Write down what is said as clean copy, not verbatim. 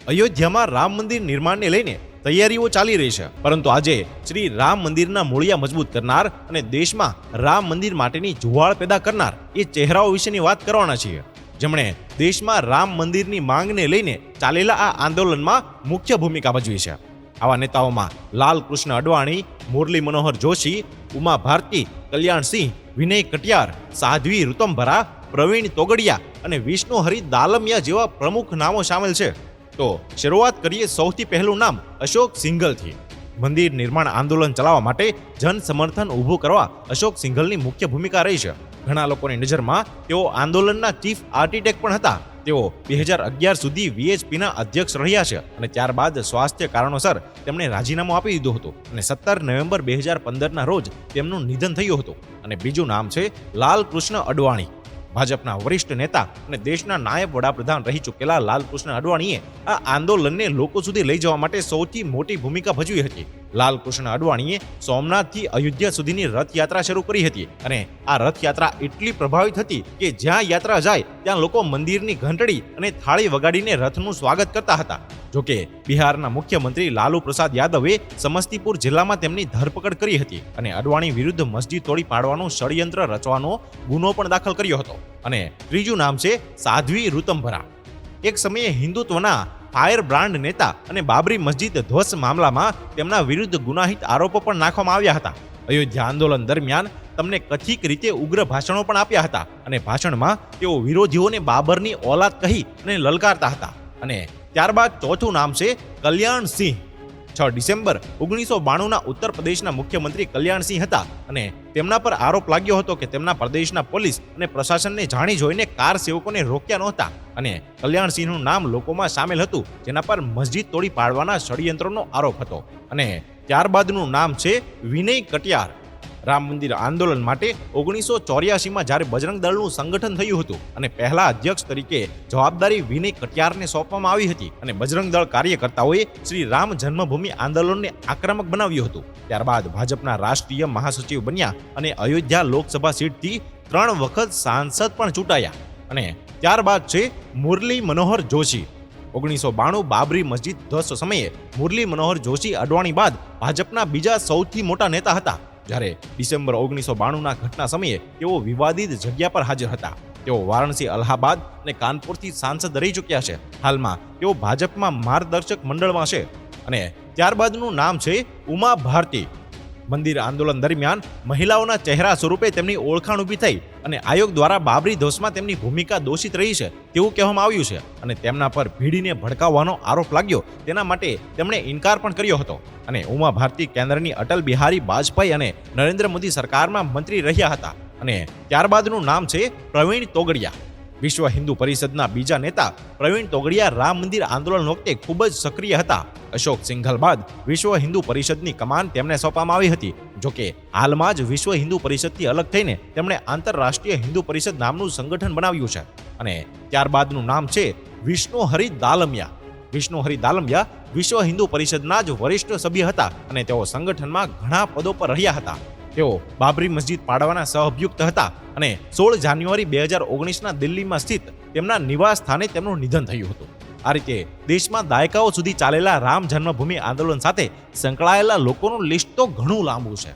અયોધ્યામાં રામ મંદિર નિર્માણને લઈને તૈયારીઓ ચાલી રહી છે, પરંતુ આજે શ્રી રામ મંદિરના મૂળિયા મજબૂત કરનાર અને દેશમાં રામ મંદિર માટેની જુવાળ પેદા કરનાર એ ચહેરાઓ વિશેની વાત કરવાના છીએ, જેમણે દેશમાં રામ મંદિરની માંગને લઈને ચાલેલા આ આંદોલનમાં મુખ્ય ભૂમિકા ભજવી છે. આવા નેતાઓમાં લાલકૃષ્ણ અડવાણી, મુરલી મનોહર જોશી, ઉમા ભારતી, કલ્યાણસિંહ, વિનય કટિયાર, સાધ્વી ઋતંભરા, પ્રવીણ તોગડિયા અને વિષ્ણુહરિ દાલમિયા જેવા પ્રમુખ નામો સામેલ છે. તો શરૂઆત કરીએ સૌથી પહેલું નામ અશોક સિંઘલથી. મંદિર નિર્માણ આંદોલન ચલાવવા માટે જન સમર્થન ઊભું કરવા અશોક સિંઘલની મુખ્ય ભૂમિકા રહી છે. ઘણા લોકોની નજરમાં તેઓ આંદોલનના ચીફ આર્કિટેક્ટ પણ હતા. તેઓ 2011 સુધી VHPના અધ્યક્ષ રહ્યા છે અને ત્યારબાદ સ્વાસ્થ્ય કારણોસર તેમણે રાજીનામું આપી દીધું હતું અને 17 નવેમ્બર 2015ના રોજ તેમનું નિધન થયું હતું. અને બીજું નામ છે લાલકૃષ્ણ અડવાણી. ભાજપના વરિષ્ઠ નેતા અને દેશના નાયબ વડાપ્રધાન રહી ચૂકેલા લાલકૃષ્ણ અડવાણીએ આ આંદોલનને લોકો સુધી લઈ જવા માટે સૌથી મોટી ભૂમિકા ભજવી હતી. લાલકૃષ્ણ અડવાણીએ સોમનાથથી અયોધ્યા સુધીની રથયાત્રા શરૂ કરી હતી અને આ રથયાત્રા એટલી પ્રભાવિત હતી કે જ્યાં યાત્રા જાય ત્યાં લોકો મંદિરની ઘંટડી અને થાળી વગાડીને રથનું સ્વાગત કરતા હતા. જોકે બિહારના મુખ્યમંત્રી લાલુ પ્રસાદ યાદવે સમસ્તીપુર જિલ્લામાં તેમની ધરપકડ કરી હતી અને અડવાણી વિરુદ્ધ મસ્જિદ તોડી પાડવાનું ષડયંત્ર રચવાનો ગુનો પણ દાખલ કર્યો હતો. અને ત્રીજું નામ છે સાધ્વી ઋતંભરા. એક સમયે હિન્દુત્વના ફાયર બ્રાન્ડ નેતા અને બાબરી મસ્જિદ ધ્વંસ મામલામાં તેમના વિરુદ્ધ ગુનાહિત આરોપો પણ નાખવામાં આવ્યા હતા. અયોધ્યા આંદોલન દરમિયાન તમને કથિત રીતે ઉગ્ર ભાષણો પણ આપ્યા હતા અને ભાષણમાં તેઓ વિરોધીઓને બાબરની ઓલાદ કહી અને લલકારતા હતા. અને ત્યારબાદ ચોથું નામ છે કલ્યાણસિંહ. 6 ડિસેમ્બર 1992ના ઉત્તર પ્રદેશના મુખ્યમંત્રી કલ્યાણસિંહ હતા અને તેમના પર આરોપ લાગ્યો હતો કે તેમના પ્રદેશના પોલીસ અને પ્રશાસનને જાણી જોઈને કાર સેવકોને રોક્યા નહોતા અને કલ્યાણસિંહનું નામ લોકોમાં સામેલ હતું, જેના પર મસ્જિદ તોડી પાડવાના ષડયંત્રનો આરોપ હતો. અને ત્યારબાદનું નામ છે વિનય કટિયાર. રામ મંદિર આંદોલન માટે 1984માં જ્યારે બજરંગ દળનું સંગઠન થયું હતું અને પહેલા અધ્યક્ષ તરીકે જવાબદારી વિનય કટિયારને સોંપવામાં આવી હતી અને બજરંગ દળ કાર્યકર્તાઓએ શ્રી રામ જન્મભૂમિ આંદોલનને આક્રમક બનાવ્યું હતું. ત્યારબાદ ભાજપના રાષ્ટ્રીય મહાસચિવ બન્યા અને અયોધ્યા લોકસભા સીટથી 3 વખત સાંસદ પણ ચૂંટાયા. અને ત્યારબાદ છે મુરલી મનોહર જોશી. 1992 બાબરી મસ્જિદ ધ્વંસ સમયે મુરલી મનોહર જોશી અડવાણી બાદ ભાજપના બીજા સૌથી મોટા નેતા હતા. જ્યારે ડિસેમ્બર 1992ના ઘટના સમયે તેઓ વિવાદિત જગ્યા પર હાજર હતા. તેઓ વારાણસી, અલ્હાબાદ અને કાનપુરથી સાંસદ રહી ચૂક્યા છે. હાલમાં તેઓ ભાજપમાં માર્ગદર્શક મંડળમાં છે. અને ત્યારબાદનું નામ છે ઉમા ભારતી. મંદિર આંદોલન દરમિયાન મહિલાઓના ચહેરા સ્વરૂપે તેમની ઓળખાણ ઊભી થઈ અને આયોગ દ્વારા બાબરી ધ્વંસમાં તેમની ભૂમિકા દોષિત રહી છે તેવું કહેવામાં આવ્યું છે અને તેમના પર ભીડીને ભડકાવવાનો આરોપ લાગ્યો તેના માટે તેમણે ઇનકાર પણ કર્યો હતો. અને ઉમા ભારતી કેન્દ્રની અટલ બિહારી વાજપેયી અને નરેન્દ્ર મોદી સરકારમાં મંત્રી રહ્યા હતા. અને ત્યારબાદનું નામ છે પ્રવીણ તોગડિયા. વિશ્વ હિન્દુ પરિષદના બીજા નેતા પ્રવીણ તોગડિયા રામ મંદિર આંદોલન વખતે ખૂબ જ સક્રિય હતા. અશોક સિંઘલ બાદ વિશ્વ હિન્દુ પરિષદની કમાન તેમને સોંપવામાં આવી હતી. જોકે હાલમાં જ વિશ્વ હિન્દુ પરિષદથી અલગ થઈને તેમણે આંતરરાષ્ટ્રીય હિન્દુ પરિષદ નામનું સંગઠન બનાવ્યું છે. અને ત્યારબાદનું નામ છે વિષ્ણુહરિ દાલમિયા. વિષ્ણુહરિ દાલમિયા વિશ્વ હિન્દુ પરિષદના જ વરિષ્ઠ સભ્ય હતા અને તેઓ સંગઠનમાં ઘણા પદો પર રહ્યા હતા. તેઓ બાબરી મસ્જિદ પાડવાના સહઅભિયુક્ત હતા અને 16 જાન્યુઆરી 2019ના દિલ્હીમાં સ્થિત તેમના નિવાસ સ્થાને તેમનું નિધન થયું હતું. આ રીતે દેશમાં દાયકાઓ સુધી ચાલેલા રામ જન્મભૂમિ આંદોલન સાથે સંકળાયેલા લોકોનું લિસ્ટ તો ઘણું લાંબુ છે.